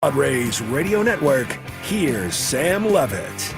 Padres Radio Network, here's Sam Levitt.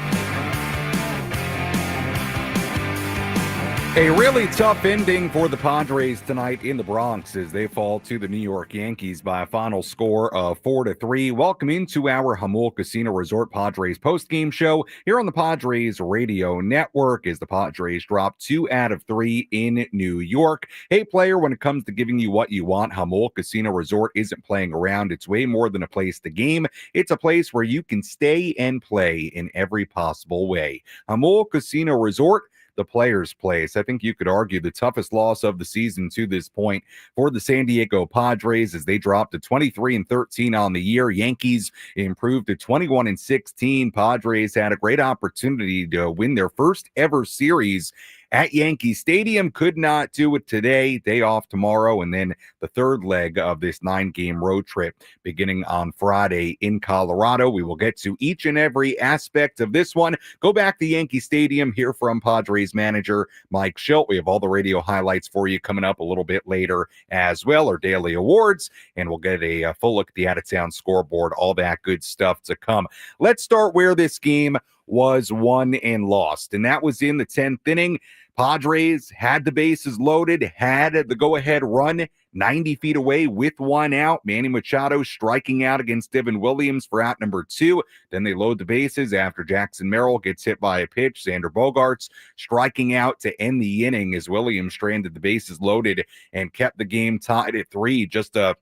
A really tough ending for the Padres tonight in the Bronx as they fall to the New York Yankees by a final score of 4-3. Welcome into our Jamul Casino Resort Padres postgame show here on the Padres Radio Network as the Padres drop 2 out of 3 in New York. Hey, player, when it comes to giving you what you want, Jamul Casino Resort isn't playing around. It's way more than a place to game. It's a place where you can stay and play in every possible way. Jamul Casino Resort, the players' place. I think you could argue the toughest loss of the season to this point for the San Diego Padres as they dropped to 23-13 on the year. Yankees improved to 21-16. Padres had a great opportunity to win their first ever series at Yankee Stadium. Could not do it today. Day off tomorrow, and then the third leg of this 9-game road trip beginning on Friday in Colorado. We will get to each and every aspect of this one. Go back to Yankee Stadium, hear from Padres manager Mike Shildt. We have all the radio highlights for you coming up a little bit later as well, our daily awards, and we'll get a full look at the out-of-town scoreboard, all that good stuff to come. Let's start where this game was won and lost, and that was in the 10th inning. Padres had the bases loaded, had the go-ahead run 90 feet away with one out. Manny Machado striking out against Devin Williams for out number 2. Then they load the bases after Jackson Merrill gets hit by a pitch. Xander Bogaerts striking out to end the inning as Williams stranded the bases loaded and kept the game tied at 3. Just a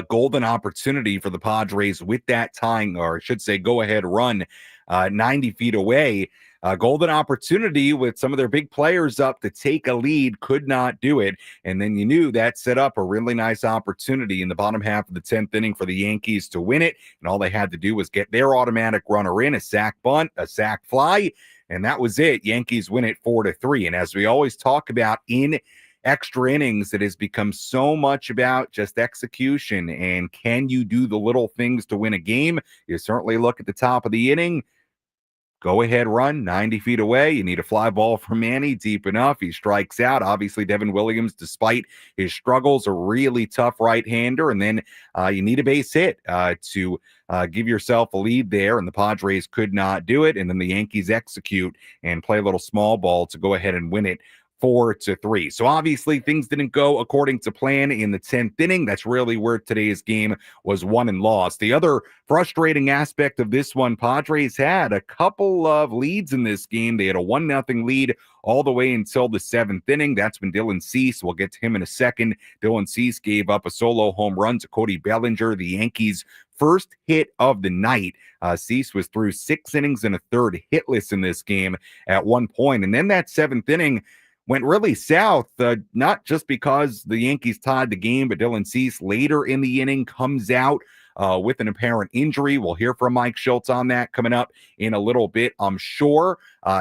golden opportunity for the Padres with that tying, or I should say go-ahead run 90 feet away. Golden opportunity with some of their big players up to take a lead, could not do it. And then you knew that set up a really nice opportunity in the bottom half of the 10th inning for the Yankees to win it. And all they had to do was get their automatic runner in, a sac bunt, a sac fly, and that was it. Yankees win it 4-3. And as we always talk about in extra innings, it has become so much about just execution and can you do the little things to win a game. You certainly look at the top of the inning. Go ahead run 90 feet away. You need a fly ball from Manny deep enough. He strikes out. Obviously, Devin Williams, despite his struggles, a really tough right-hander. And then you need a base hit to give yourself a lead there. And the Padres could not do it. And then the Yankees execute and play a little small ball to go ahead and win it 4-3. So obviously things didn't go according to plan in the 10th inning. That's really where today's game was won and lost. The other frustrating aspect of this one, Padres had a couple of leads in this game. They had a 1-0 lead all the way until the 7th inning. That's when Dylan Cease, we'll get to him in a second. Dylan Cease gave up a solo home run to Cody Bellinger, the Yankees' first hit of the night. Cease was through 6 innings and a third hitless in this game at one point. And then that 7th inning went really south, not just because the Yankees tied the game, but Dylan Cease later in the inning comes out with an apparent injury. We'll hear from Mike Shildt on that coming up in a little bit, I'm sure.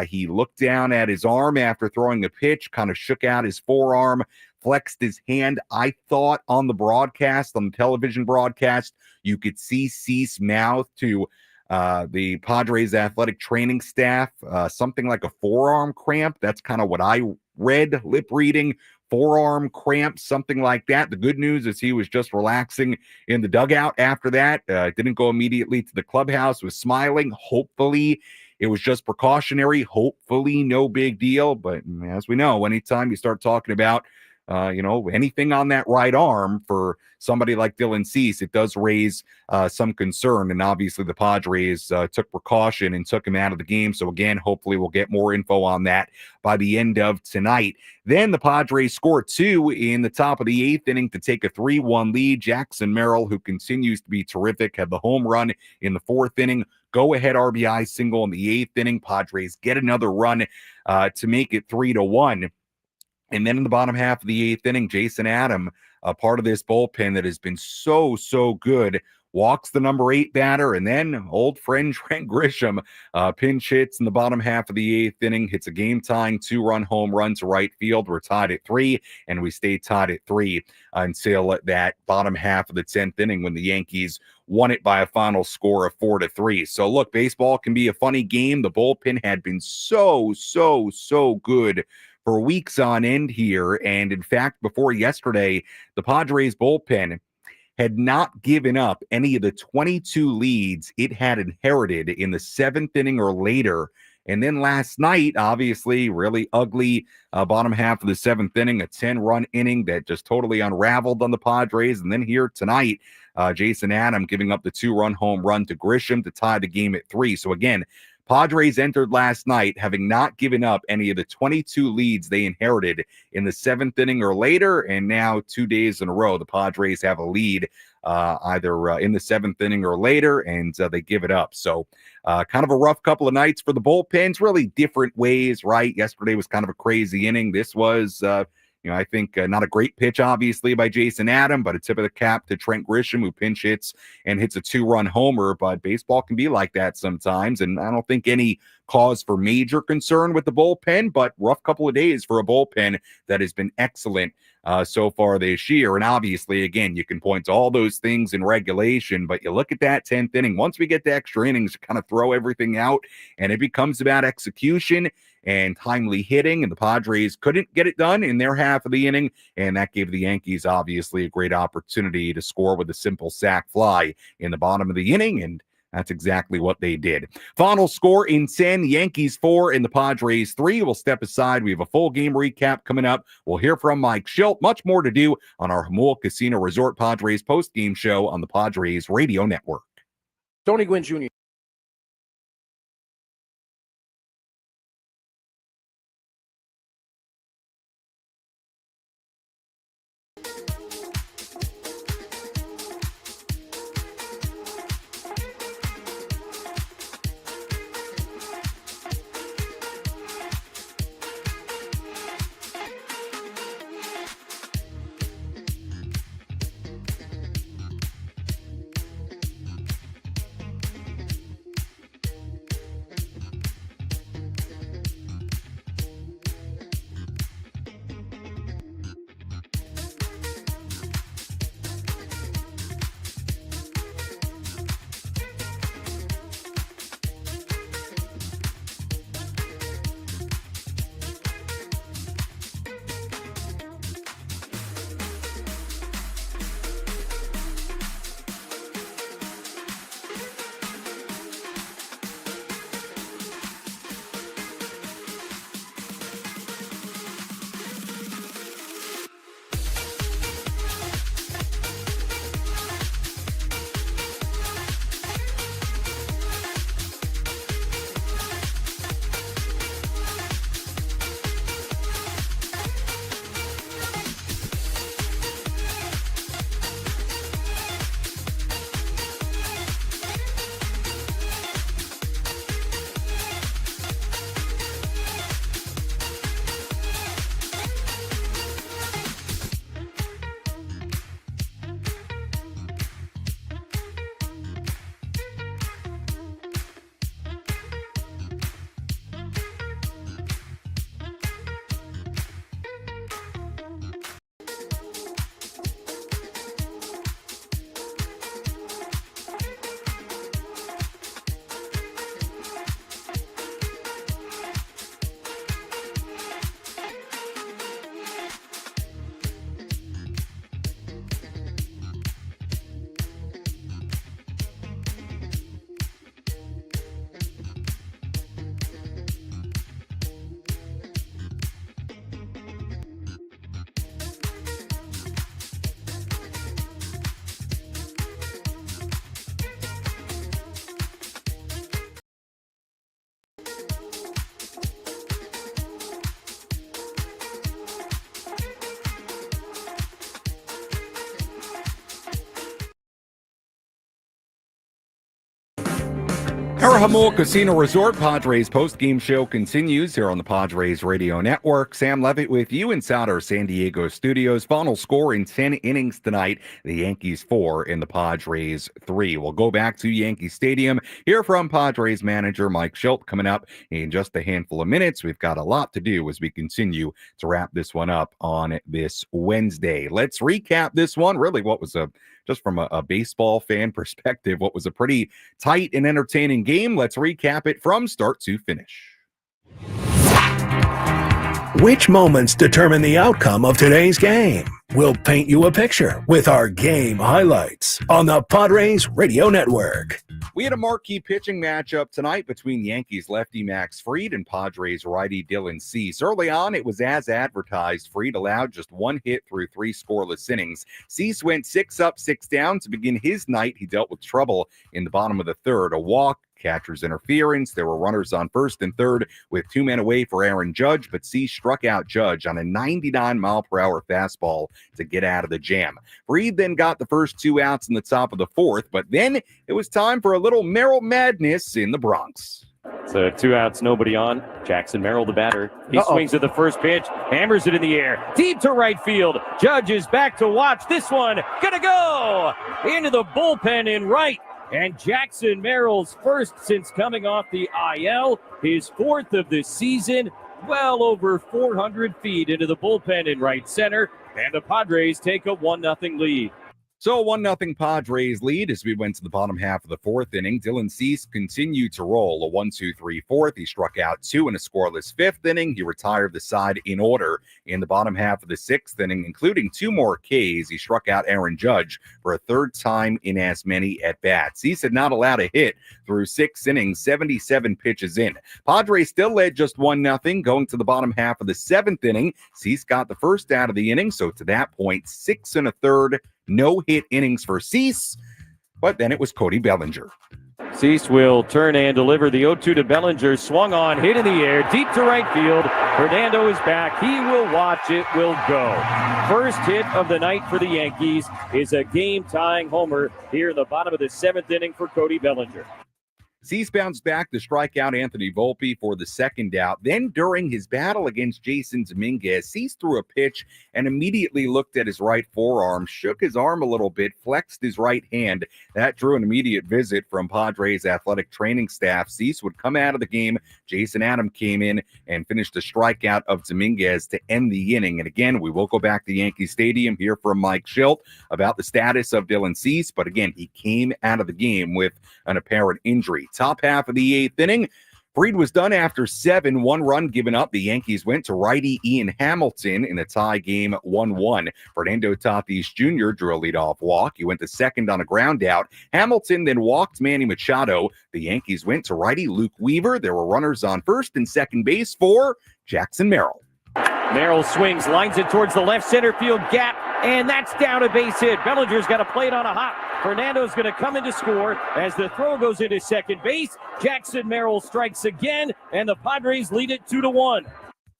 He looked down at his arm after throwing a pitch, kind of shook out his forearm, flexed his hand. I thought on the broadcast, on the television broadcast, you could see Cease mouth to the Padres athletic training staff, something like a forearm cramp. That's kind of what I read, lip reading, forearm cramp, something like that. The good news is he was just relaxing in the dugout after that. Didn't go immediately to the clubhouse, was smiling. Hopefully it was just precautionary. Hopefully no big deal. But as we know, anytime you start talking about anything on that right arm for somebody like Dylan Cease, it does raise some concern. And obviously the Padres took precaution and took him out of the game. So again, hopefully we'll get more info on that by the end of tonight. Then the Padres scored 2 in the top of the 8th inning to take a 3-1 lead. Jackson Merrill, who continues to be terrific, had the home run in the 4th inning. Go-ahead RBI single in the 8th inning. Padres get another run to make it 3-1. And then in the bottom half of the 8th inning, Jason Adam, a part of this bullpen that has been so good, walks the number 8 batter, and then old friend Trent Grisham pinch hits in the bottom half of the 8th inning, hits a game-tying 2-run home run to right field. We're tied at 3, and we stayed tied at 3 until that bottom half of the 10th inning when the Yankees won it by a final score of 4-3. So look, baseball can be a funny game. The bullpen had been so good for weeks on end here. And in fact, before yesterday, the Padres bullpen had not given up any of the 22 leads it had inherited in the 7th inning or later. And then last night, obviously, really ugly bottom half of the 7th inning, a 10-run inning that just totally unraveled on the Padres. And then here tonight, Jason Adam giving up the 2-run home run to Grisham to tie the game at 3. So again, Padres entered last night having not given up any of the 22 leads they inherited in the 7th inning or later, and now 2 days in a row, the Padres have a lead either in the 7th inning or later, and they give it up. So kind of a rough couple of nights for the bullpens, really different ways, right? Yesterday was kind of a crazy inning. This was I think not a great pitch, obviously, by Jason Adam, but a tip of the cap to Trent Grisham, who pinch hits and hits a 2-run homer. But baseball can be like that sometimes, and I don't think any cause for major concern with the bullpen, but rough couple of days for a bullpen that has been excellent so far this year. And obviously, again, you can point to all those things in regulation, but you look at that 10th inning, once we get to extra innings, kind of throw everything out, and it becomes about execution and timely hitting, and the Padres couldn't get it done in their half of the inning, and that gave the Yankees obviously a great opportunity to score with a simple sac fly in the bottom of the inning, and that's exactly what they did. Final score in 10, Yankees 4 and the Padres 3. We'll step aside. We have a full game recap coming up. We'll hear from Mike Shildt. Much more to do on our Jamul Casino Resort Padres post-game show on the Padres Radio Network. Tony Gwynn Jr. Our Jamul Casino Resort Padres post-game show continues here on the Padres Radio Network. Sam Levitt with you inside our San Diego studios. Final score in 10 innings tonight, the Yankees 4 and the Padres 3. We'll go back to Yankee Stadium, hear from Padres manager Mike Shildt coming up in just a handful of minutes. We've got a lot to do as we continue to wrap this one up on this Wednesday. Let's recap this one. Really, what was just from a baseball fan perspective, what was a pretty tight and entertaining game. Let's recap it from start to finish. Which moments determine the outcome of today's game? We'll paint you a picture with our game highlights on the Padres Radio Network. We had a marquee pitching matchup tonight between Yankees lefty Max Fried and Padres righty Dylan Cease. Early on, it was as advertised. Fried allowed just one hit through 3 scoreless innings. Cease went 6 up, 6 down to begin his night. He dealt with trouble in the bottom of the third. A walk, catcher's interference. There were runners on first and third with 2 men away for Aaron Judge, but Cease struck out Judge on a 99-mile-per-hour fastball to get out of the jam. Fried then got the first 2 outs in the top of the fourth, but then it was time for a little Merrill madness in the Bronx. So 2 outs, nobody on. Jackson Merrill, the batter. He swings at the first pitch, hammers it in the air, deep to right field. Judge is back to watch this one. Gonna go into the bullpen in right. And Jackson Merrill's first since coming off the IL, his 4th of the season, well over 400 feet into the bullpen in right center, and the Padres take a 1-0 lead. So a 1-0 Padres lead as we went to the bottom half of the fourth inning. Dylan Cease continued to roll a 1-2-3 fourth. He struck out 2 in a scoreless fifth inning. He retired the side in order in the bottom half of the sixth inning, including 2 more Ks. He struck out Aaron Judge for a 3rd time in as many at-bats. Cease had not allowed a hit through 6 innings, 77 pitches in. Padres still led just 1-0 going to the bottom half of the 7th inning. Cease got the first out of the inning, so to that point, 6 1/3 no-hit innings for Cease, but then it was Cody Bellinger. Cease will turn and deliver the 0-2 to Bellinger. Swung on, hit in the air, deep to right field. Fernando is back. He will watch. It will go. First hit of the night for the Yankees is a game-tying homer here in the bottom of the 7th inning for Cody Bellinger. Cease bounced back to strike out Anthony Volpe for the 2nd out. Then during his battle against Jason Dominguez, Cease threw a pitch and immediately looked at his right forearm, shook his arm a little bit, flexed his right hand. That drew an immediate visit from Padres athletic training staff. Cease would come out of the game. Jason Adam came in and finished a strikeout of Dominguez to end the inning. And again, we will go back to Yankee Stadium, hear from Mike Shildt about the status of Dylan Cease. But again, he came out of the game with an apparent injury. Top half of the 8th inning, Fried was done after 7, 1 run given up. The Yankees went to righty Ian Hamilton in a tie game 1-1. Fernando Tatis Jr. drew a leadoff walk. He went to second on a ground out. Hamilton then walked Manny Machado. The Yankees went to righty Luke Weaver. There were runners on first and second base for Jackson Merrill. Merrill swings, lines it towards the left center field gap, and that's down a base hit. Bellinger's got to play it on a hop. Fernando's going to come in to score as the throw goes into second base. Jackson Merrill strikes again, and the Padres lead it 2-1.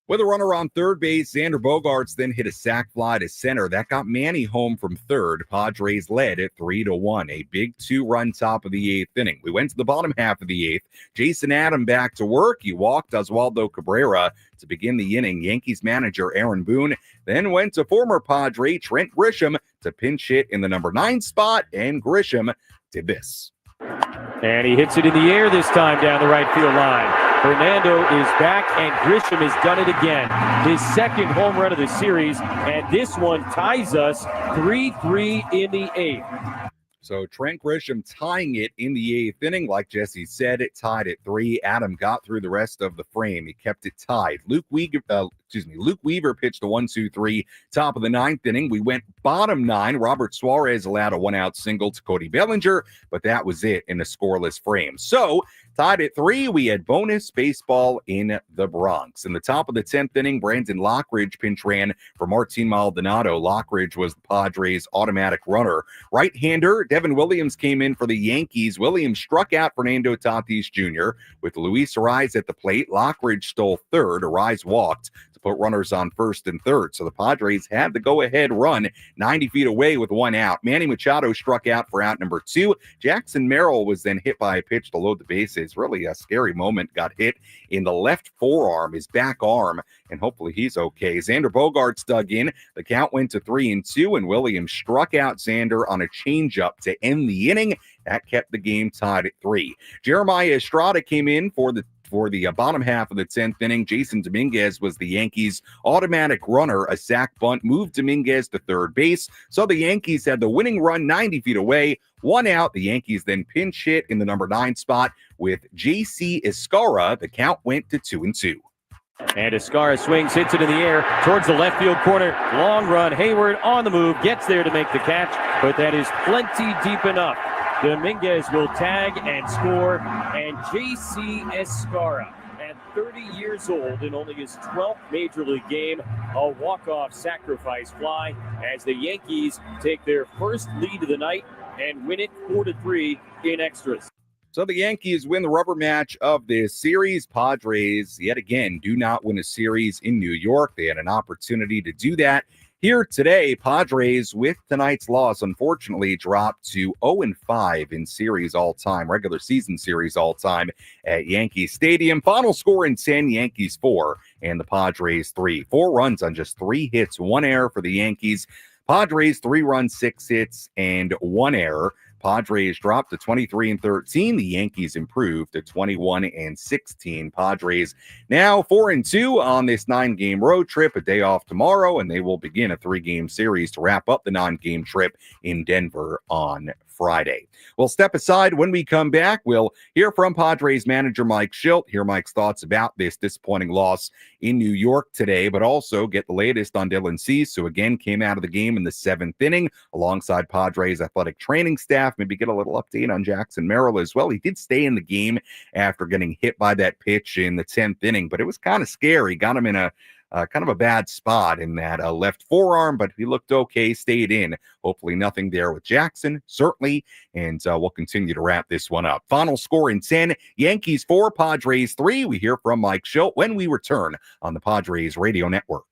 With a runner on third base, Xander Bogaerts then hit a sac fly to center. That got Manny home from third. Padres led at 3-1. A big 2-run top of the 8th inning. We went to the bottom half of the 8th. Jason Adam back to work. He walked Oswaldo Cabrera to begin the inning. Yankees manager Aaron Boone then went to former Padre Trent Grisham to pinch hit in the number 9 spot, and Grisham did this. And he hits it in the air this time down the right field line. Fernando is back, and Grisham has done it again. His 2nd home run of the series, and this one ties us 3-3 in the 8th. So Trent Grisham tying it in the 8th inning. Like Jesse said, it tied at 3. Adam got through the rest of the frame. He kept it tied. Luke Weaver pitched a 1-2-3 top of the 9th inning. We went bottom 9. Robert Suarez allowed a 1-out single to Cody Bellinger, but that was it in a scoreless frame. So tied at 3, we had bonus baseball in the Bronx. In the top of the 10th inning, Brandon Lockridge pinch ran for Martin Maldonado. Lockridge was the Padres' automatic runner. Right-hander Devin Williams came in for the Yankees. Williams struck out Fernando Tatis Jr. With Luis Ariz at the plate. Lockridge stole third. Ariz walked to put runners on first and third. So the Padres had the go-ahead run 90 feet away with 1 out. Manny Machado struck out for out number 2. Jackson Merrill was then hit by a pitch to load the bases. Really a scary moment. Got hit in the left forearm, his back arm, and hopefully he's okay. Xander Bogaerts dug in. The count went to 3-2, and Williams struck out Xander on a changeup to end the inning. That kept the game tied at 3. Jeremiah Estrada came in for the bottom half of the 10th inning. Jason Dominguez was the Yankees' automatic runner. A sac bunt moved Dominguez to third base. So the Yankees had the winning run 90 feet away. 1 out. The Yankees then pinch hit in the number 9 spot with J.C. Escara. The count went to 2-2. And Escara swings, hits it in the air towards the left field corner. Long run. Hayward on the move, gets there to make the catch, but that is plenty deep enough. Dominguez will tag and score, and J.C. Escara, at 30 years old in only his 12th Major League game, a walk-off sacrifice fly as the Yankees take their first lead of the night and win it 4-3 in extras. So the Yankees win the rubber match of this series. Padres, yet again, do not win a series in New York. They had an opportunity to do that here today. Padres, with tonight's loss, unfortunately dropped to 0-5 in series all-time, regular season series all-time at Yankee Stadium. Final score in 10, Yankees 4 and the Padres 3. 4 runs on just 3 hits, 1 error for the Yankees. Padres 3 runs, 6 hits, and 1 error. Padres dropped to 23-13. The Yankees improved to 21-16. Padres now 4-2 on this 9-game road trip, a day off tomorrow, and they will begin a 3-game series to wrap up the 9-game trip in Denver on Friday. We'll step aside. When we come back, we'll hear from Padres manager Mike Shildt, hear Mike's thoughts about this disappointing loss in New York today, but also get the latest on Dylan Cease, who again came out of the game in the 7th inning alongside Padres athletic training staff. Maybe get a little update on Jackson Merrill as well. He did stay in the game after getting hit by that pitch in the 10th inning, but it was kind of scary. Got him in a kind of a bad spot in that left forearm, but he looked okay, stayed in. Hopefully nothing there with Jackson, certainly, and we'll continue to wrap this one up. Final score in 10, Yankees 4, Padres 3. We hear from Mike Shildt when we return on the Padres Radio Network.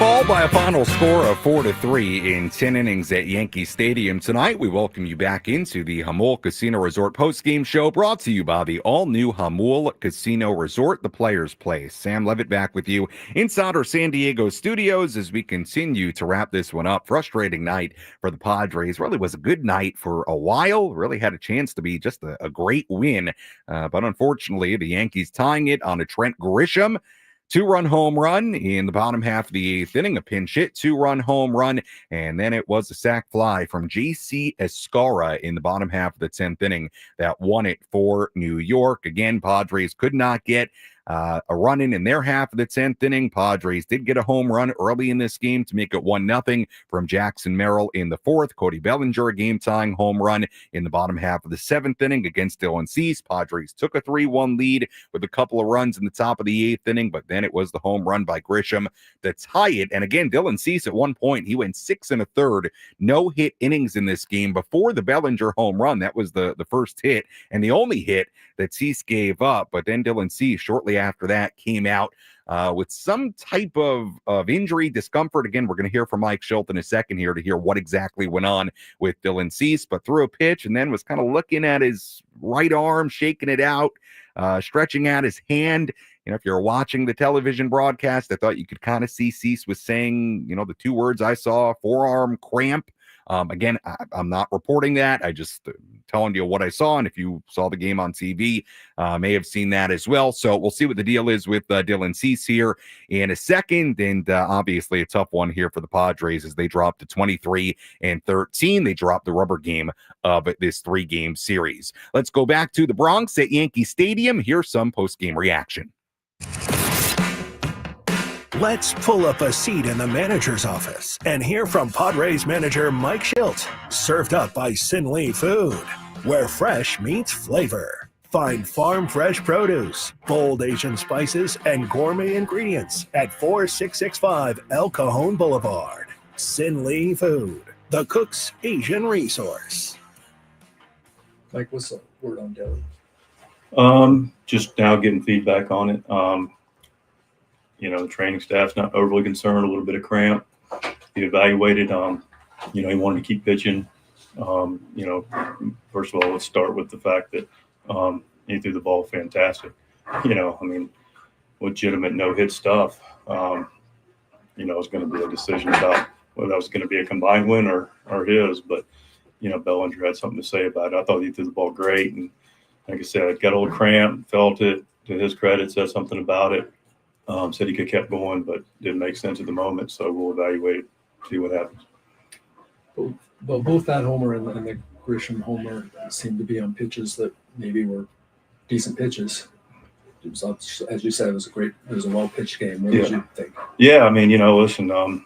fall by a final score of 4-3 in 10 innings at Yankee Stadium tonight. We welcome you back into the Jamul Casino Resort postgame show, brought to you by the all-new Jamul Casino Resort, the Players' Place. Sam Levitt back with you inside our San Diego studios as we continue to wrap this one up. Frustrating night for the Padres. Really was a good night for a while. Really had a chance to be just a great win. But unfortunately, the Yankees tying it on a Trent Grisham two-run home run in the bottom half of the eighth inning, a pinch hit, two-run home run, and then it was a sac fly from J.C. Escara in the bottom half of the 10th inning that won it for New York. Again, Padres could not get a run in their half of the 10th inning. Padres did get a home run early in this game to make it 1-0 from Jackson Merrill in the fourth. Cody Bellinger, a game-tying home run in the bottom half of the 7th inning against Dylan Cease. Padres took a 3-1 lead with a couple of runs in the top of the 8th inning, but then it was the home run by Grisham to tie it. And again, Dylan Cease at one point, he went 6 1/3 no-hit innings in this game before the Bellinger home run. That was the first hit and the only hit that Cease gave up. But then Dylan Cease, shortly after that, came out with some type of injury, discomfort. Again, we're going to hear from Mike Shildt in a second here to hear what exactly went on with Dylan Cease, but threw a pitch and then was kind of looking at his right arm, shaking it out, stretching out his hand. You know, if you're watching the television broadcast, I thought you could kind of see Cease was saying, the two words I saw, forearm cramp. Again, I'm not reporting that. I just telling you what I saw. And if you saw the game on TV, may have seen that as well. So we'll see what the deal is with Dylan Cease here in a second. And obviously a tough one here for the Padres as they drop to 23-13. They drop the rubber game of this 3-game series. Let's go back to the Bronx at Yankee Stadium. Here's some post-game reaction. Let's pull up a seat in the manager's office and hear from Padres manager Mike Shildt. Served up by Sin Lee Food, where fresh meets flavor. Find farm fresh produce, bold Asian spices, and gourmet ingredients at 4665 El Cajon Boulevard. Sin Lee Food, the cook's Asian resource. Mike, what's the word on Dylan? Just now getting feedback on it. The training staff's not overly concerned, a little bit of cramp. He evaluated, he wanted to keep pitching. First of all, let's start with the fact that he threw the ball fantastic. Legitimate no-hit stuff. It's going to be a decision about whether that was going to be a combined win or his. But, Bellinger had something to say about it. I thought he threw the ball great. And like I said, got a little cramp, felt it. To his credit, said something about it. Said he could have kept going, but didn't make sense at the moment. So we'll evaluate, see what happens. But both that homer and the Grisham homer seemed to be on pitches that maybe were decent pitches. It was, as you said, it was a well-pitched game. What did you think? Yeah, listen, I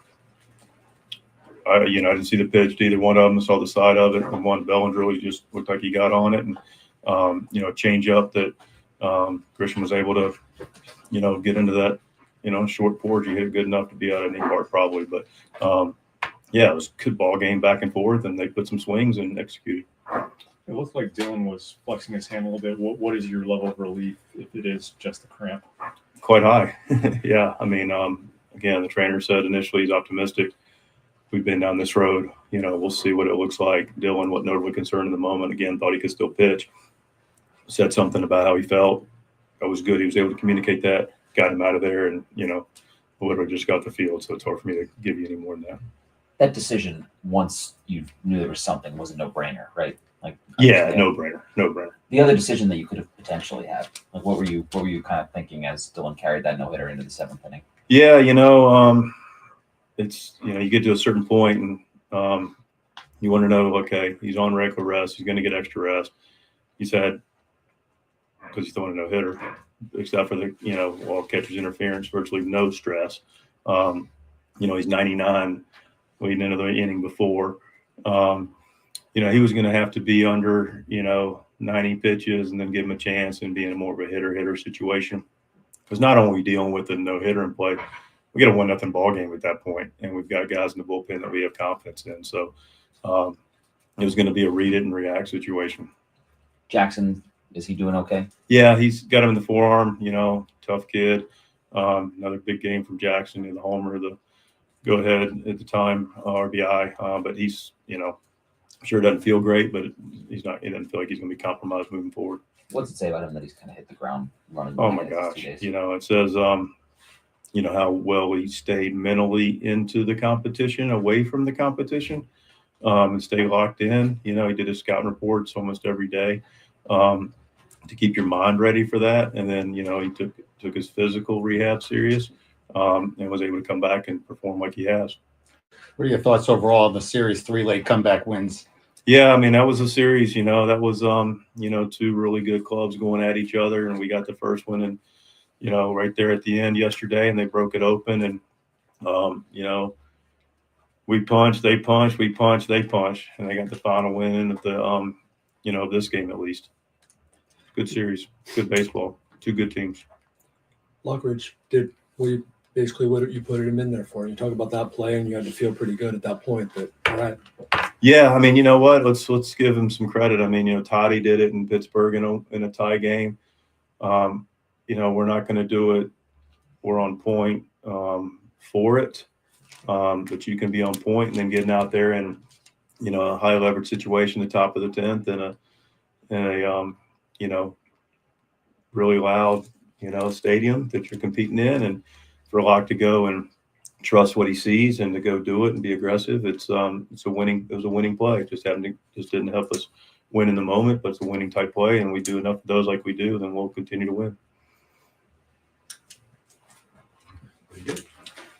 didn't see the pitch to either one of them. I saw the side of it. And one, Bellinger, he just looked like he got on it. And, change up that Grisham was able to, get into that, short porch. You hit it good enough to be out of any part probably. But, it was a good ball game back and forth, and they put some swings and executed. It looked like Dylan was flexing his hand a little bit. What is your level of relief if it is just a cramp? Quite high. Yeah. Again, the trainer said initially he's optimistic. We've been down this road. We'll see what it looks like. Dylan wasn't overly concerned in the moment. Again, thought he could still pitch. Said something about how he felt. That was good. He was able to communicate that, got him out of there, and, literally just got the field. So it's hard for me to give you any more than that. That decision, once you knew there was something, was a no-brainer, right? No-brainer. The other decision that you could have potentially had, what were you kind of thinking as Dylan carried that no-hitter into the 7th inning? Yeah, it's you get to a certain point and you want to know, okay, he's on regular rest, he's going to get extra rest. He's had, because he's throwing a no-hitter, except for the while catcher's interference, virtually no stress. He's 99 leading into the inning before. He was going to have to be under 90 pitches and then give him a chance and be in a more of a hitter situation. Because not only are we dealing with a no-hitter in play, we got a 1-0 ball game at that point, and we've got guys in the bullpen that we have confidence in. So it was going to be a read it and react situation. Jackson, is he doing okay? Yeah, he's got him in the forearm. Tough kid. Another big game from Jackson in the homer. go ahead at the time, RBI. But he's, sure doesn't feel great, but he doesn't feel like he's going to be compromised moving forward. What's it say about him that he's kind of hit the ground running? Oh my gosh. It says, how well he stayed mentally into the competition, away from the competition, and stay locked in. He did his scouting reports almost every day to keep your mind ready for that. And then, he took his physical rehab serious and was able to come back and perform like he has. What are your thoughts overall on the series 3 late comeback wins? Yeah, that was a series, that was, two really good clubs going at each other. And we got the first one and, right there at the end yesterday, and they broke it open. And, we punched, they punched, we punched, they punched, and they got the final win of the, this game at least. Good series, good baseball, two good teams. Lockridge did basically what you put him in there for. You talk about that play, and you had to feel pretty good at that point. That all right. Yeah, you know what? Let's give him some credit. Toddy did it in Pittsburgh in a tie game. We're not going to do it. We're on point for it, but you can be on point and then getting out there in a high leverage situation, the top of the 10th, and a really loud stadium that you're competing in, and for Locke to go and trust what he sees and to go do it and be aggressive. It was a winning play. It just didn't help us win in the moment, but it's a winning type play, and we do enough of those like we do, then we'll continue to win.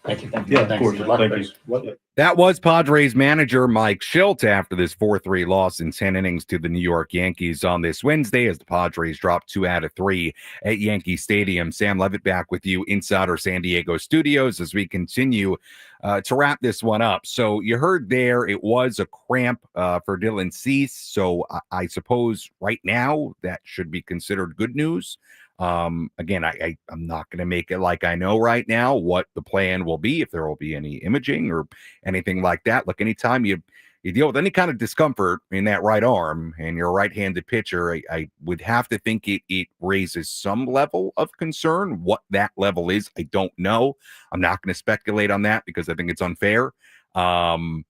Thank you. Yeah, of course. Thank you. That was Padres manager Mike Shildt after this 4-3 loss in 10 innings to the New York Yankees on this Wednesday as the Padres dropped 2 out of 3 at Yankee Stadium. Sam Levitt back with you inside our San Diego studios as we continue to wrap this one up. So you heard there it was a cramp for Dylan Cease. So I suppose right now that should be considered good news. Again, I'm not going to make it like I know right now what the plan will be, if there will be any imaging or anything like that. Look, anytime you deal with any kind of discomfort in that right arm and you're a right-handed pitcher, I would have to think it raises some level of concern. What that level is, I don't know. I'm not going to speculate on that because I think it's unfair. No,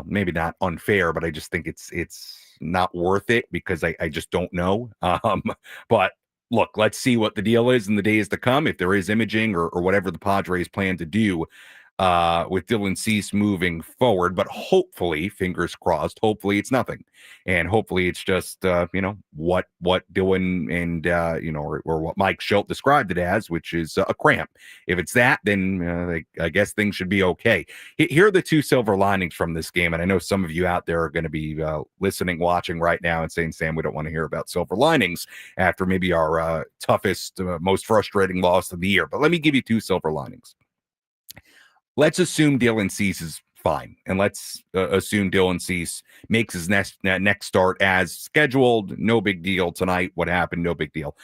maybe not unfair, but I just think it's not worth it because I just don't know. But look, let's see what the deal is in the days to come. If there is imaging or whatever the Padres plan to do with Dylan Cease moving forward, but hopefully, fingers crossed, hopefully it's nothing. And hopefully it's just, what Dylan and, or what Mike Shildt described it as, which is a cramp. If it's that, then I guess things should be okay. Here are the two silver linings from this game. And I know some of you out there are going to be listening, watching right now and saying, Sam, we don't want to hear about silver linings after maybe our toughest, most frustrating loss of the year. But let me give you two silver linings. Let's assume Dylan Cease is fine, and let's assume Dylan Cease makes his next start as scheduled. No big deal tonight. What happened? No big deal.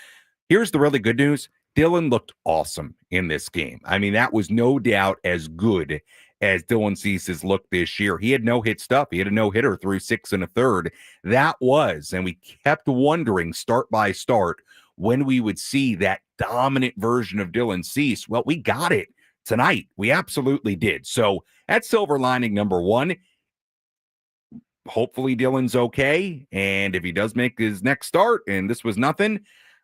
Here's the really good news. Dylan looked awesome in this game. That was no doubt as good as Dylan Cease's looked this year. He had no-hit stuff. He had a no-hitter through 6 1/3. That was, and we kept wondering start by start when we would see that dominant version of Dylan Cease. Well, we got it tonight. We absolutely did. So that's silver lining number one. Hopefully Dylan's okay. And if he does make his next start and this was nothing,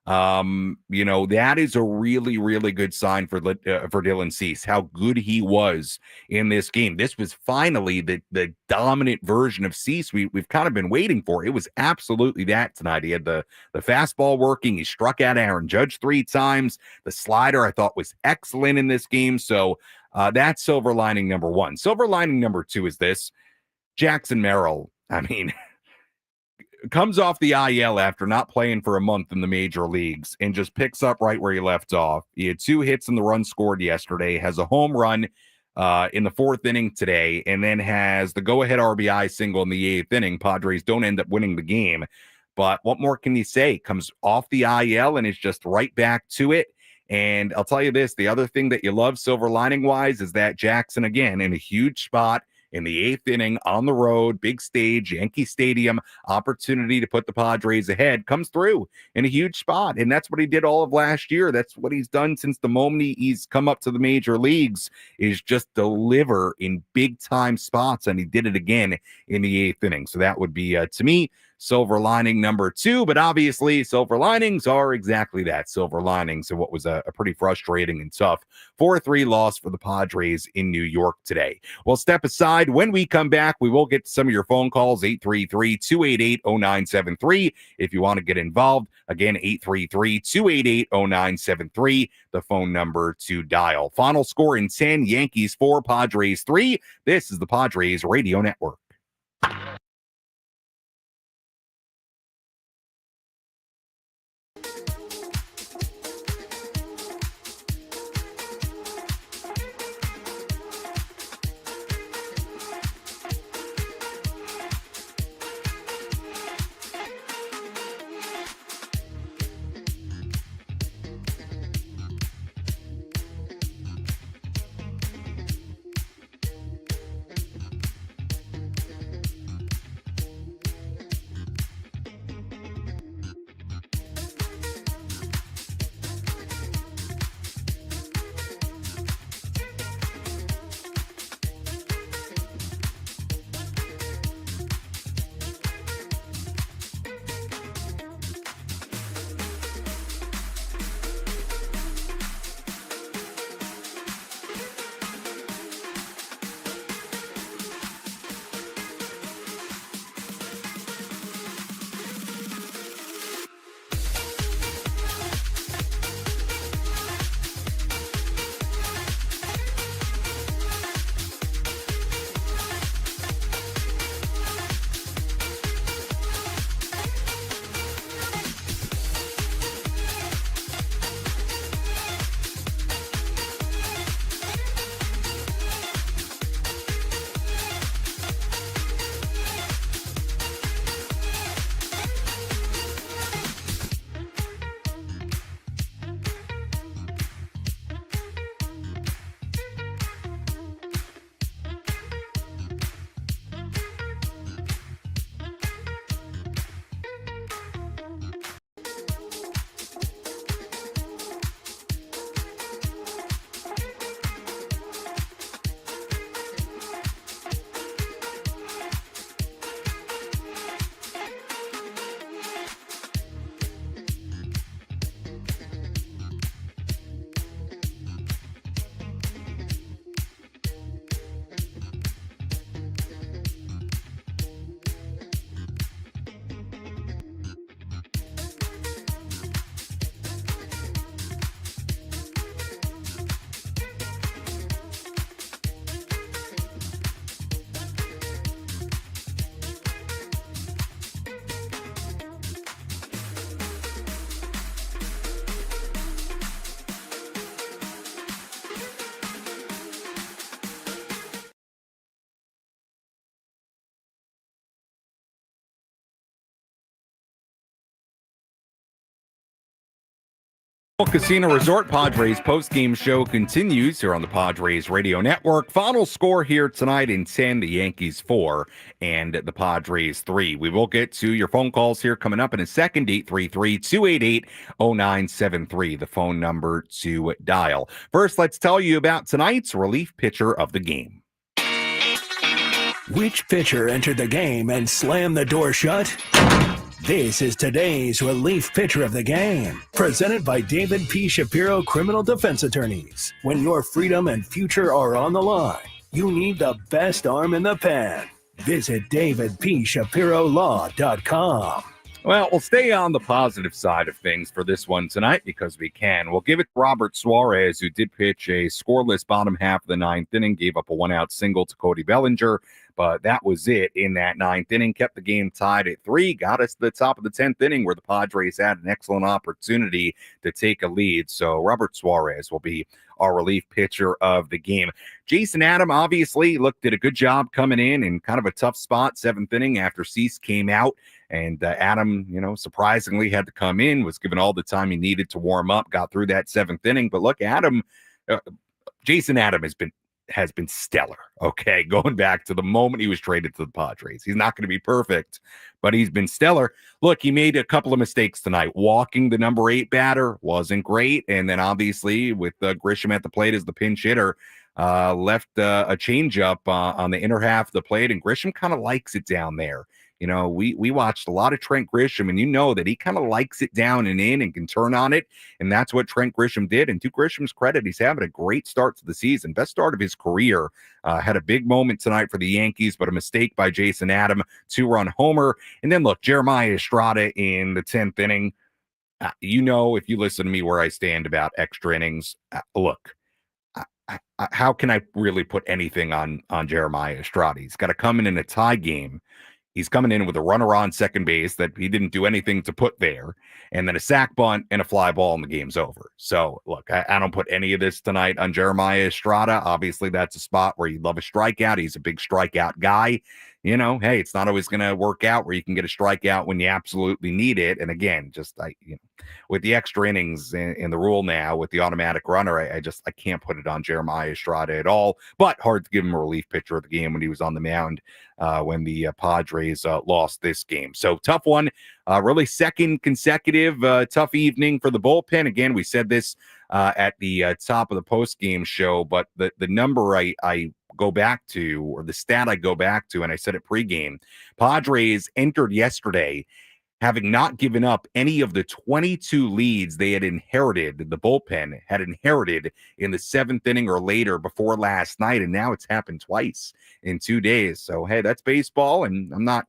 that is a really, really good sign for Dylan Cease, how good he was in this game. This was finally the dominant version of Cease we've kind of been waiting for. It was absolutely that tonight. He had the fastball working. He struck out Aaron Judge 3 times. The slider I thought was excellent in this game. So that's silver lining number one. Silver lining number two is this. Jackson Merrill, comes off the IL after not playing for a month in the major leagues and just picks up right where he left off. He had 2 hits in the run scored yesterday, has a home run in the 4th inning today, and then has the go-ahead RBI single in the 8th inning. Padres don't end up winning the game. But what more can you say? Comes off the IL and is just right back to it. And I'll tell you this, the other thing that you love silver lining-wise is that Jackson, again, in a huge spot, in the 8th inning on the road, big stage, Yankee Stadium, opportunity to put the Padres ahead, comes through in a huge spot. And that's what he did all of last year. That's what he's done since the moment he's come up to the major leagues, is just deliver in big time spots. And he did it again in the 8th inning. So that would be, to me, silver lining number 2, but obviously silver linings are exactly that, silver linings. And what was a pretty frustrating and tough 4-3 loss for the Padres in New York today. We'll step aside. When we come back, we will get to some of your phone calls, 833-288-0973. If you want to get involved, again, 833-288-0973, the phone number to dial. Final score in 10, Yankees 4, Padres 3. This is the Padres Radio Network. Casino Resort Padres postgame show continues here on the Padres Radio Network. Final score here tonight in 10, the Yankees 4 and the Padres 3. We will get to your phone calls here coming up in a second, 833-288-0973, the phone number to dial. First, let's tell you about tonight's relief pitcher of the game. Which pitcher entered the game and slammed the door shut? This is today's relief pitcher of the game, presented by David P. Shapiro Criminal Defense Attorneys. When your freedom and future are on the line, you need the best arm in the pen. Visit davidpshapirolaw.com. Well, we'll stay on the positive side of things for this one tonight because we can. We'll give it to Robert Suarez, who did pitch a scoreless bottom half of the 9th inning, gave up a one-out single to Cody Bellinger, but that was it in that 9th inning, kept the game tied at 3, got us to the top of the 10th inning where the Padres had an excellent opportunity to take a lead. So Robert Suarez will be our relief pitcher of the game. Jason Adam obviously did a good job coming in kind of a tough spot, 7th inning after Cease came out. And Adam, surprisingly had to come in, was given all the time he needed to warm up, got through that 7th inning. But look, Jason Adam has been has been stellar. Okay, going back to the moment he was traded to the Padres. He's not going to be perfect, but he's been stellar. Look, he made a couple of mistakes tonight. Walking the number 8 batter wasn't great, and then obviously with Grisham at the plate as the pinch hitter, left a changeup on the inner half of the plate, and Grisham kind of likes it down there. You know, we watched a lot of Trent Grisham, and you know that he kind of likes it down and in and can turn on it, and that's what Trent Grisham did. And to Grisham's credit, he's having a great start to the season, best start of his career. Had a big moment tonight for the Yankees, but a mistake by Jason Adam, 2-run homer. And then look, Jeremiah Estrada in the 10th inning. You know, if you listen to me where I stand about extra innings, look. How can I really put anything on Jeremiah Estrada? He's got to come in a tie game. He's coming in with a runner on second base that he didn't do anything to put there, and then a sac bunt and a fly ball, and the game's over. So, look, I don't put any of this tonight on Jeremiah Estrada. Obviously, that's a spot where you love a strikeout. He's a big strikeout guy. You know, hey, it's not always going to work out where you can get a strikeout when you absolutely need it. And again, just with the extra innings in the rule now with the automatic runner, I can't put it on Jeremiah Estrada at all. But hard to give him a relief pitcher of the game when he was on the mound when the Padres lost this game. So tough one, really second consecutive tough evening for the bullpen. Again, we said this at the top of the post-game show, but the number I go back to, or the stat I go back to, and I said it pregame, Padres entered yesterday having not given up any of the 22 leads they had inherited, the bullpen had inherited in the 7th inning or later before last night, and now it's happened twice in 2 days. So, hey, that's baseball, and I'm not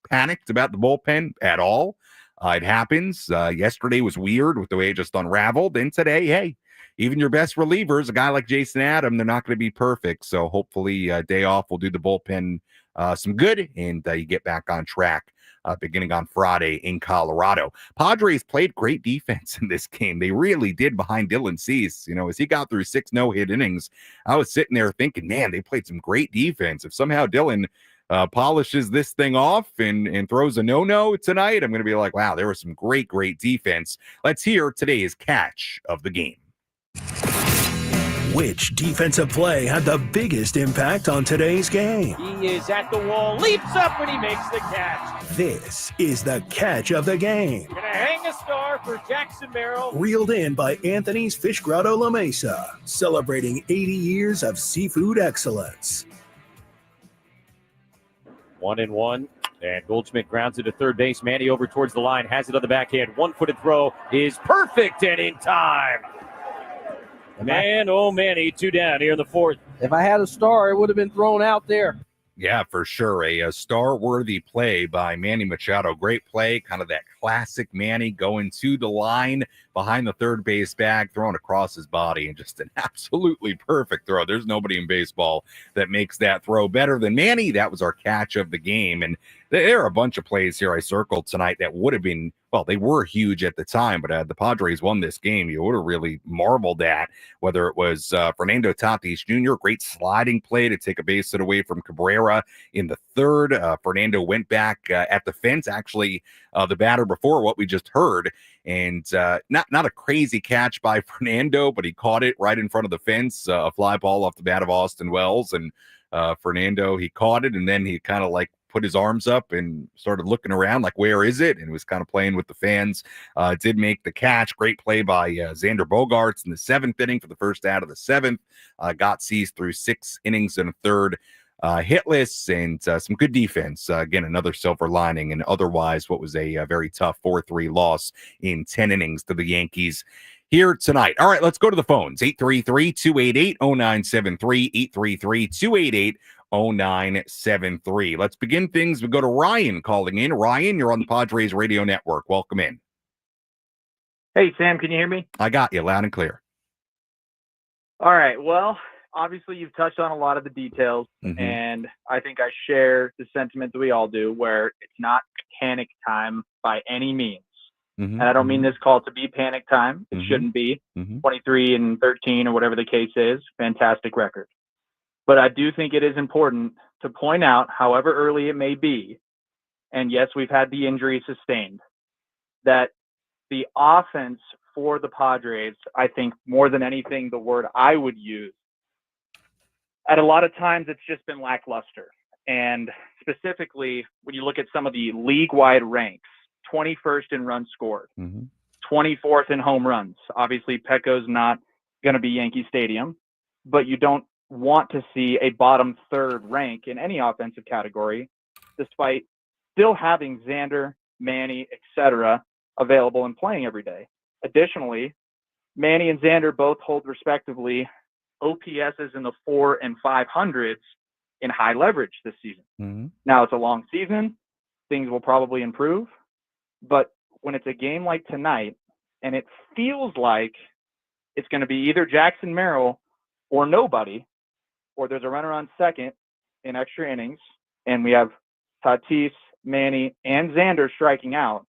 panicked about the bullpen at all. It happens. Yesterday was weird with the way it just unraveled, and today, hey, even your best relievers, a guy like Jason Adam, they're not going to be perfect. So hopefully day off will do the bullpen some good, and you get back on track beginning on Friday in Colorado. Padres played great defense in this game. They really did behind Dylan Cease. You know, as he got through 6 no-hit innings, I was sitting there thinking, man, they played some great defense. If somehow Dylan polishes this thing off and throws a no-no tonight, I'm going to be like, wow, there was some great defense. Let's hear today's catch of the game. Which defensive play had the biggest impact on today's game? He is at the wall, leaps up, and he makes the catch. This is the catch of the game. Gonna hang a star for Jackson Merrill. Reeled in by Anthony's Fish Grotto La Mesa, celebrating 80 years of seafood excellence. 1-1, and Goldschmidt grounds it to third base. Manny over towards the line, has it on the backhand. 1-footed throw is perfect and in time. Man, oh Manny, 2 down here in the 4th. If I had a star, it would have been thrown out there. Yeah, for sure. A star-worthy play by Manny Machado. Great play, kind of that classic Manny going to the line behind the third base bag, throwing across his body, and just an absolutely perfect throw. There's nobody in baseball that makes that throw better than Manny. That was our catch of the game. And there are a bunch of plays here I circled tonight that would have been, well, they were huge at the time, but the Padres won this game. You would have really marveled at whether it was Fernando Tatis Jr., great sliding play to take a base hit away from Cabrera in the 3rd. Fernando went back at the fence, actually the batter before what we just heard, and not a crazy catch by Fernando, but he caught it right in front of the fence, a fly ball off the bat of Austin Wells, and Fernando, he caught it, and then he kind of like put his arms up and started looking around like, where is it? And was kind of playing with the fans. Did make the catch. Great play by Xander Bogaerts in the 7th inning for the first out of the 7th. Got seized through 6 innings and a 3rd. Hitless and some good defense. Again, another silver lining, and otherwise what was a very tough 4-3 loss in 10 innings to the Yankees here tonight. All right, let's go to the phones. 833-288-0973, 833-288-0973. Let's begin things. We go to Ryan calling in. Ryan, you're on the Padres Radio Network. Welcome in. Hey, Sam, can you hear me? I got you loud and clear. All right. Well, obviously you've touched on a lot of the details, and I think I share the sentiment that we all do, where it's not panic time by any means. And I don't mean this call to be panic time. It shouldn't be. 23-13 or whatever the case is, fantastic record. But I do think it is important to point out, however early it may be, and yes, we've had the injury sustained, that the offense for the Padres, I think more than anything, the word I would use, at a lot of times it's just been lackluster. And specifically, when you look at some of the league-wide ranks, 21st in runs scored, 24th in home runs. Obviously, Petco's not going to be Yankee Stadium, but you don't want to see a bottom third rank in any offensive category, despite still having Xander, Manny, etc. available and playing every day. Additionally, Manny and Xander both hold respectively OPSs in the 400s and 500s in high leverage this season. Now it's a long season. Things will probably improve, but when it's a game like tonight and it feels like it's going to be either Jackson Merrill or nobody, or there's a runner on second in extra innings, and we have Tatis, Manny, and Xander striking out.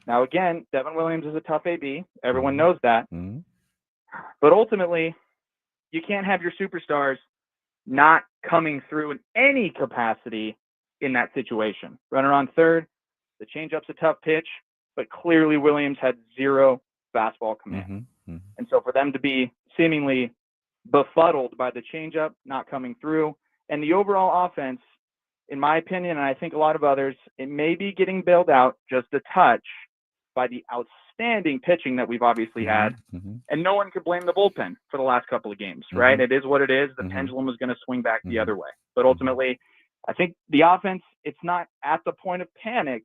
Now, again, Devin Williams is a tough AB. Everyone knows that. But ultimately, you can't have your superstars not coming through in any capacity in that situation. Runner on third, the changeup's a tough pitch, but clearly Williams had zero fastball command. And so for them to be seemingly befuddled by the changeup not coming through, and the overall offense, in my opinion, and I think a lot of others, it may be getting bailed out just a touch by the outstanding pitching that we've obviously had. And no one could blame the bullpen for the last couple of games, right? It is what it is. The pendulum is going to swing back the other way. But ultimately, I think the offense, it's not at the point of panic,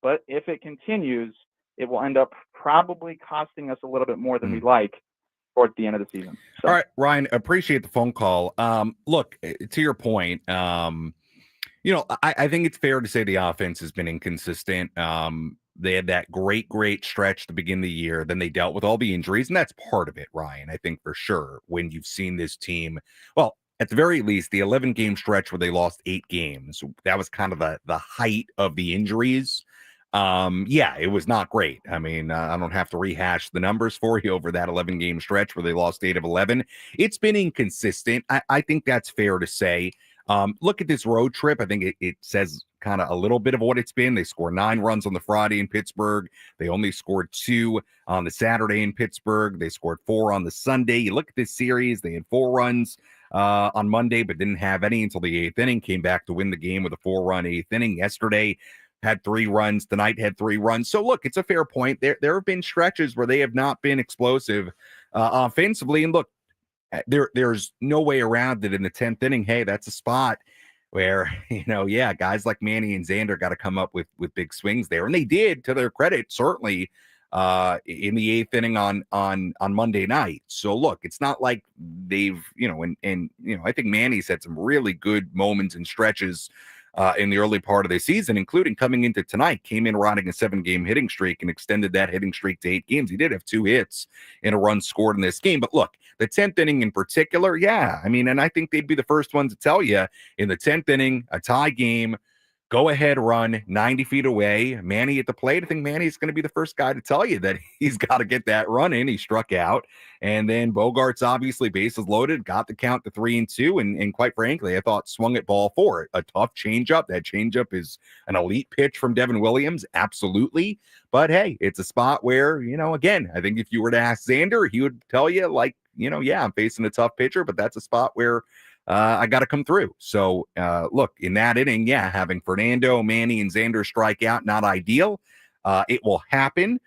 but if it continues, it will end up probably costing us a little bit more than we'd like towards the end of the season. So. All right, Ryan, appreciate the phone call. Look, to your point, you know, I think it's fair to say the offense has been inconsistent. They had that great stretch to begin the year. Then they dealt with all the injuries, and that's part of it, Ryan, I think for sure, when you've seen this team. Well, at the very least, the 11-game stretch where they lost 8 games, that was kind of the height of the injuries. Yeah, it was not great. I mean, I don't have to rehash the numbers for you over that 11-game stretch where they lost 8 of 11. It's been inconsistent. I think that's fair to say. Look at this road trip. I think it says kind of a little bit of what it's been. They scored 9 runs on the Friday in Pittsburgh. They only scored 2 on the Saturday in Pittsburgh. They scored 4 on the Sunday. You look at this series, they had 4 runs on Monday, but didn't have any until the 8th inning, came back to win the game with a 4-run 8th inning. Yesterday had 3 runs. Tonight had 3 runs. So look, it's a fair point. There have been stretches where they have not been explosive offensively. And look, there's no way around it in the 10th inning. Hey, that's a spot where, you know, yeah, guys like Manny and Xander got to come up with big swings there. And they did, to their credit, certainly in the 8th inning on Monday night. So look, it's not like they've, you know, and you know, I think Manny's had some really good moments and stretches in the early part of the season, including coming into tonight, came in riding a 7-game hitting streak and extended that hitting streak to 8 games. He did have 2 hits and a run scored in this game. But look, the 10th inning in particular, yeah, I mean, and I think they'd be the first ones to tell you in the 10th inning, a tie game, go ahead run 90 feet away, Manny at the plate. I think Manny's going to be the first guy to tell you that he's got to get that run in. He struck out. And then Bogarts, obviously, bases loaded, got the count to 3-2. And quite frankly, I thought swung at ball 4. A tough changeup. That changeup is an elite pitch from Devin Williams. Absolutely. But hey, it's a spot where, you know, again, I think if you were to ask Xander, he would tell you, like, you know, yeah, I'm facing a tough pitcher, but that's a spot where I got to come through. So, look, in that inning, yeah, having Fernando, Manny, and Xander strike out, not ideal. It will happen.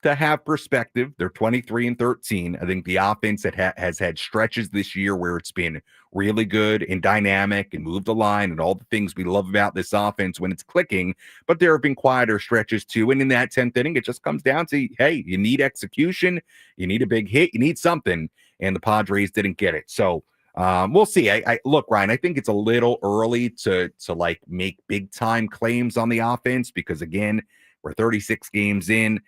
To have perspective, they're 23-13. I think the offense that has had stretches this year where it's been really good and dynamic and moved the line and all the things we love about this offense when it's clicking. But there have been quieter stretches too. And in that 10th inning, it just comes down to, hey, you need execution, you need a big hit, you need something. And the Padres didn't get it. So we'll see. I look, Ryan, I think it's a little early to like make big time claims on the offense because, again, we're 36 games in.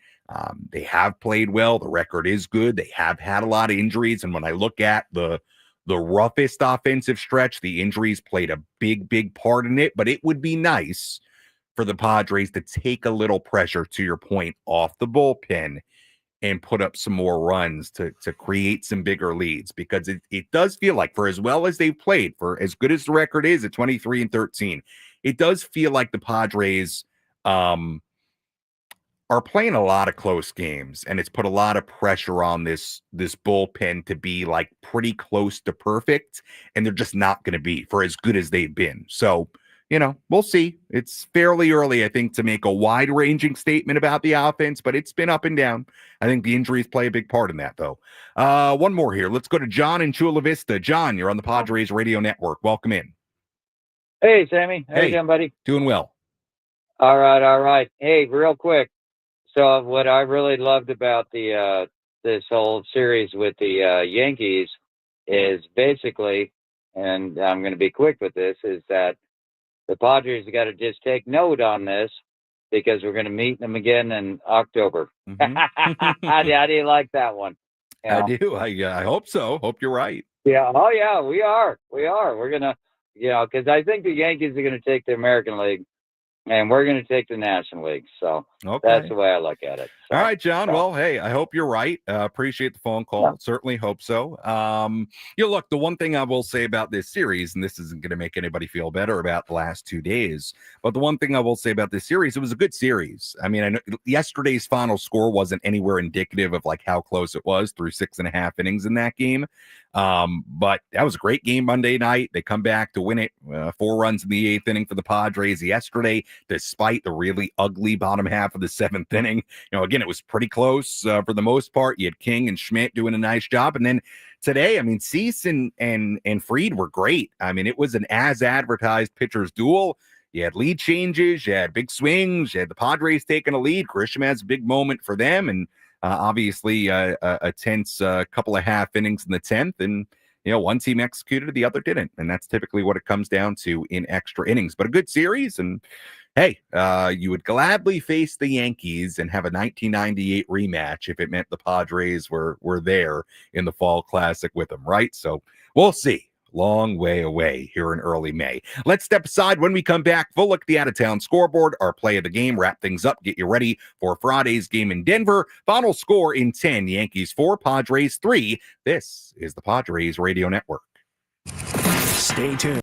They have played well. The record is good. They have had a lot of injuries. And when I look at the roughest offensive stretch, the injuries played a big part in it. But it would be nice for the Padres to take a little pressure, to your point, off the bullpen and put up some more runs to create some bigger leads, because it does feel like, for as well as they've played, for as good as the record is at 23-13, it does feel like the Padres are playing a lot of close games, and it's put a lot of pressure on this bullpen to be like pretty close to perfect, and they're just not going to be for as good as they've been. So, we'll see. It's fairly early, I think, to make a wide-ranging statement about the offense, but it's been up and down. I think the injuries play a big part in that, though. One more here. Let's go to John in Chula Vista. John, you're on the Padres Radio Network. Welcome in. Hey, Sammy. How you doing, buddy? Doing well. All right. Hey, real quick. So what I really loved about the this whole series with the Yankees is basically, and I'm going to be quick with this, is that the Padres got to just take note on this because we're going to meet them again in October. Mm-hmm. How do you like that one? I do. I hope so. Hope you're right. Yeah. Oh, yeah. We are. We're going to, because I think the Yankees are going to take the American League. And we're going to take the National League. So that's the way I look at it. So, all right, John. Well, hey, I hope you're right. Appreciate the phone call. Yeah. Certainly hope so. Look, the one thing I will say about this series, and this isn't going to make anybody feel better about the last 2 days, but the one thing I will say about this series, it was a good series. I mean, I know yesterday's final score wasn't anywhere indicative of like how close it was through 6.5 innings in that game. But that was a great game Monday night. They come back to win it. 4 runs in the 8th inning for the Padres yesterday, despite the really ugly bottom half of the 7th inning. Again, it was pretty close for the most part. You had King and Schmidt doing a nice job. And then today, I mean, Cease and Fried were great. I mean, it was an as advertised pitcher's duel. You had lead changes, you had big swings, you had the Padres taking a lead. Grisham has a big moment for them. And obviously, a tense couple of half innings in the 10th, and one team executed, the other didn't, and that's typically what it comes down to in extra innings. But a good series, and hey, you would gladly face the Yankees and have a 1998 rematch if it meant the Padres were there in the Fall Classic with them, right? So we'll see. Long way away here in early May. Let's step aside. When we come back, full look at the out-of-town scoreboard, our play of the game, wrap things up, get you ready for Friday's game in Denver. Final score in 10, Yankees 4, Padres 3. This is the Padres Radio Network. Stay tuned.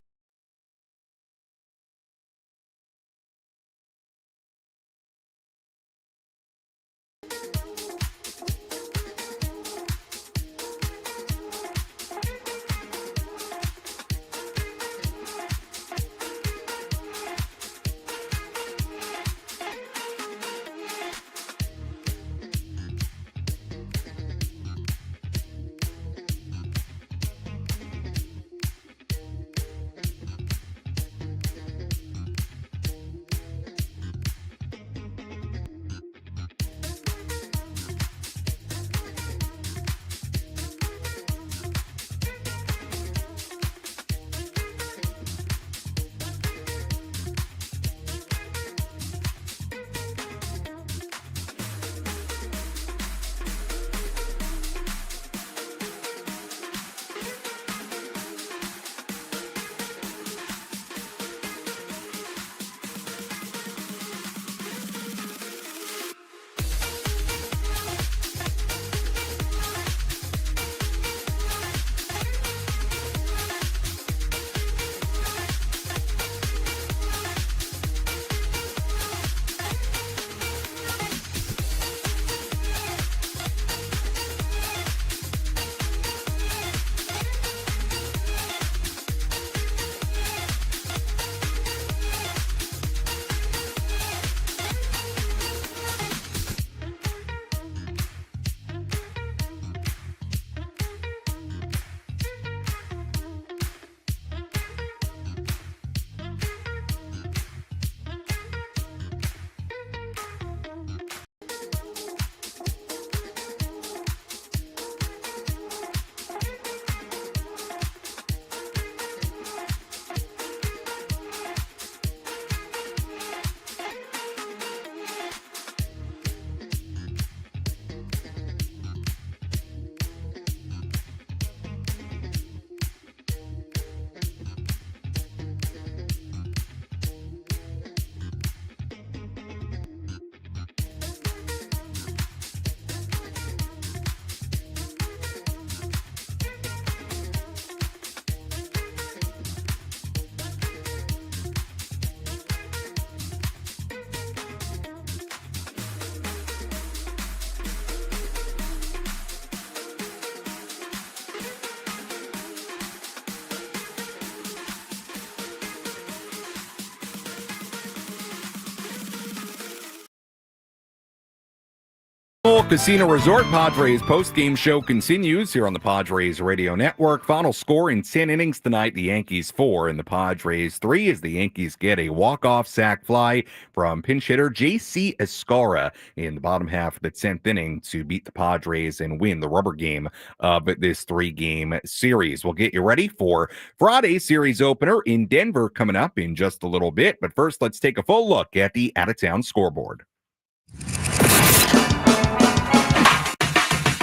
Jamul Casino Resort Padres postgame show continues here on the Padres Radio Network. Final score in 10 innings tonight, the Yankees 4 and the Padres 3 as the Yankees get a walk-off sac fly from pinch hitter J.C. Escara in the bottom half of the 10th inning to beat the Padres and win the rubber game of this 3-game series. We'll get you ready for Friday's series opener in Denver coming up in just a little bit. But first, let's take a full look at the out-of-town scoreboard.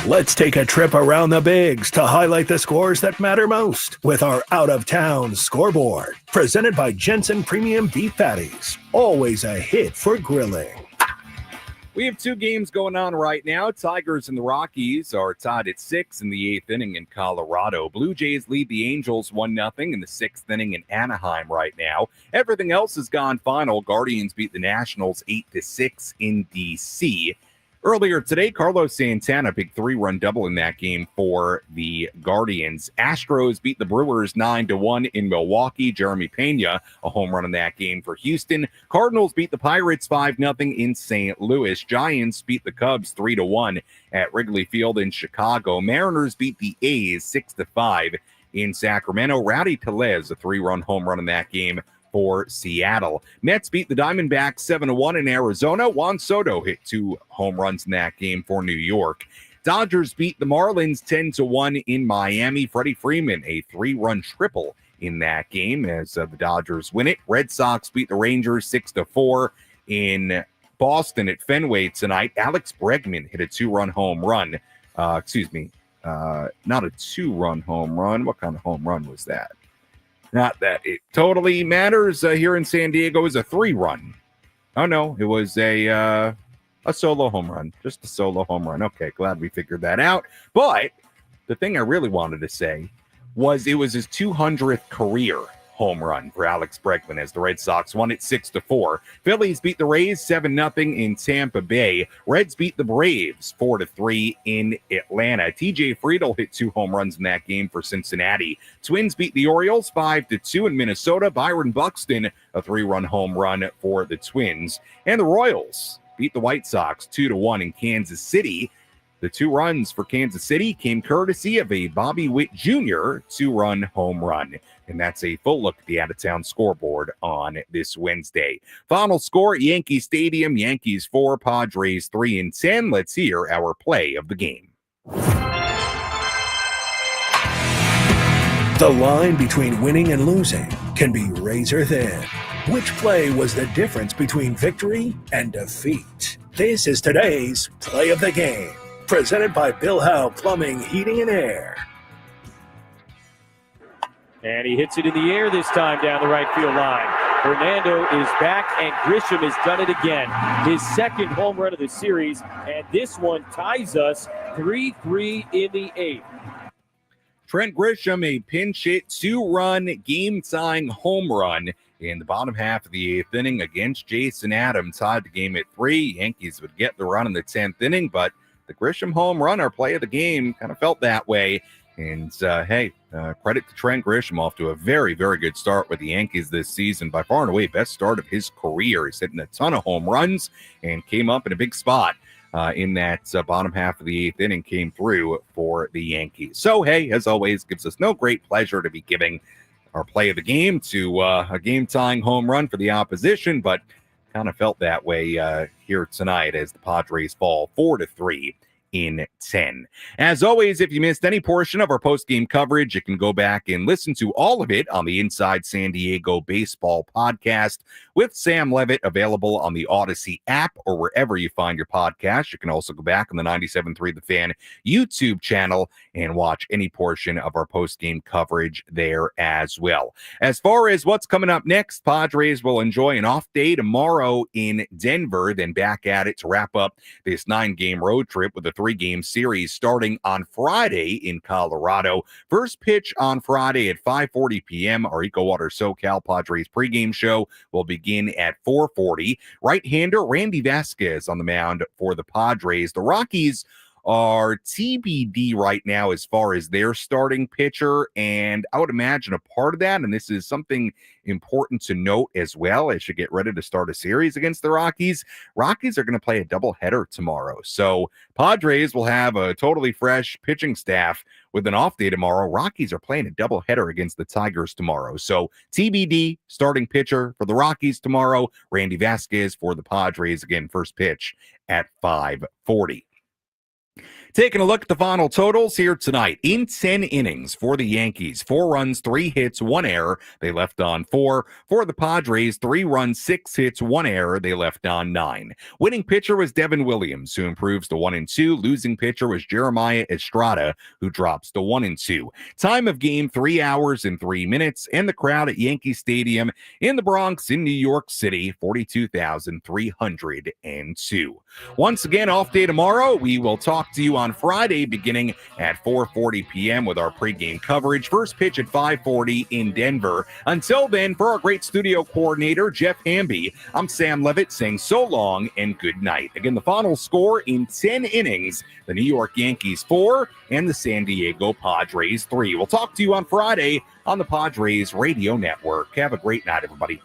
Let's take a trip around the bigs to highlight the scores that matter most with our out-of-town scoreboard. Presented by Jensen Premium Beef Patties. Always a hit for grilling. We have 2 games going on right now. Tigers and the Rockies are tied at 6 in the 8th inning in Colorado. Blue Jays lead the Angels 1-0 in the 6th inning in Anaheim right now. Everything else has gone final. Guardians beat the Nationals 8-6 in D.C. Earlier today, Carlos Santana, big 3-run double in that game for the Guardians. Astros beat the Brewers 9-1 in Milwaukee. Jeremy Pena, a home run in that game for Houston. Cardinals beat the Pirates 5-0 in St. Louis. Giants beat the Cubs 3-1 at Wrigley Field in Chicago. Mariners beat the A's 6-5 in Sacramento. Rowdy Tellez, a 3-run home run in that game for Seattle. Mets beat the Diamondbacks 7-1 in Arizona. Juan Soto hit 2 home runs in that game for New York. Dodgers beat the Marlins 10-1 in Miami. Freddie Freeman, a 3-run triple in that game as the Dodgers win it. Red Sox beat the Rangers 6-4 in Boston at Fenway tonight. Alex Bregman hit a 2-run home run. Not a 2-run home run. What kind of home run was that? Not that it totally matters here in San Diego. Is a 3-run. Oh, no, it was a solo home run. Just a solo home run. Okay, glad we figured that out. But the thing I really wanted to say was it was his 200th career home run for Alex Bregman as the Red Sox won it 6-4. Phillies beat the Rays 7-0 in Tampa Bay. Reds beat the Braves 4-3 in Atlanta. TJ Friedel hit 2 home runs in that game for Cincinnati. Twins beat the Orioles 5-2 in Minnesota. Byron Buxton, a 3-run home run for the Twins. And the Royals beat the White Sox 2-1 in Kansas City. The 2 runs for Kansas City came courtesy of a Bobby Witt Jr. 2-run home run. And that's a full look at the out-of-town scoreboard on this Wednesday. Final score at Yankee Stadium, Yankees 4, Padres 3-10. Let's hear our play of the game. The line between winning and losing can be razor thin. Which play was the difference between victory and defeat? This is today's play of the game. Presented by Bill Howe Plumbing, Heating, and Air. And he hits it in the air this time down the right field line. Fernando is back, and Grisham has done it again. His 2nd home run of the series, and this one ties us 3-3 in the 8th. Trent Grisham, a pinch hit 2-run game-tying home run in the bottom half of the 8th inning against Jason Adams. Tied the game at 3. Yankees would get the run in the 10th inning, but the Grisham home run, our play of the game, kind of felt that way. And, credit to Trent Grisham, off to a very, very good start with the Yankees this season. By far and away, best start of his career. He's hitting a ton of home runs and came up in a big spot in that bottom half of the 8th inning, came through for the Yankees. So, hey, as always, gives us no great pleasure to be giving our play of the game to a game-tying home run for the opposition, but kind of felt that way here tonight as the Padres fall 4-3 in 10. As always, if you missed any portion of our post-game coverage, you can go back and listen to all of it on the Inside San Diego Baseball podcast with Sam Levitt, available on the Odyssey app or wherever you find your podcast. You can also go back on the 97.3 The Fan YouTube channel and watch any portion of our post-game coverage there as well. As far as what's coming up next, Padres will enjoy an off day tomorrow in Denver, then back at it to wrap up this 9-game road trip with a 3-game series starting on Friday in Colorado. First pitch on Friday at 5:40 p.m. Our EcoWater SoCal Padres pregame show will begin at 4:40. Right-hander Randy Vasquez on the mound for the Padres. The Rockies are TBD right now as far as their starting pitcher. And I would imagine a part of that, and this is something important to note as well as you get ready to start a series against the Rockies. Rockies are going to play a doubleheader tomorrow. So Padres will have a totally fresh pitching staff with an off day tomorrow. Rockies are playing a doubleheader against the Tigers tomorrow. So TBD, starting pitcher for the Rockies tomorrow, Randy Vasquez for the Padres. Again, first pitch at 5:40. Taking a look at the final totals here tonight. In 10 innings for the Yankees, 4 runs, 3 hits, 1 error. They left on 4. For the Padres, 3 runs, 6 hits, 1 error. They left on 9. Winning pitcher was Devin Williams, who improves to 1-2. Losing pitcher was Jeremiah Estrada, who drops to 1-2. Time of game, 3 hours and 3 minutes. And the crowd at Yankee Stadium in the Bronx in New York City, 42,302. Once again, off day tomorrow. We will talk to you on Friday beginning at 4:40 p.m. with our pregame coverage. First pitch at 5:40 in Denver. Until then, for our great studio coordinator, Jeff Hamby, I'm Sam Levitt saying so long and good night. Again, the final score in 10 innings, the New York Yankees 4 and the San Diego Padres 3. We'll talk to you on Friday on the Padres Radio Network. Have a great night, everybody.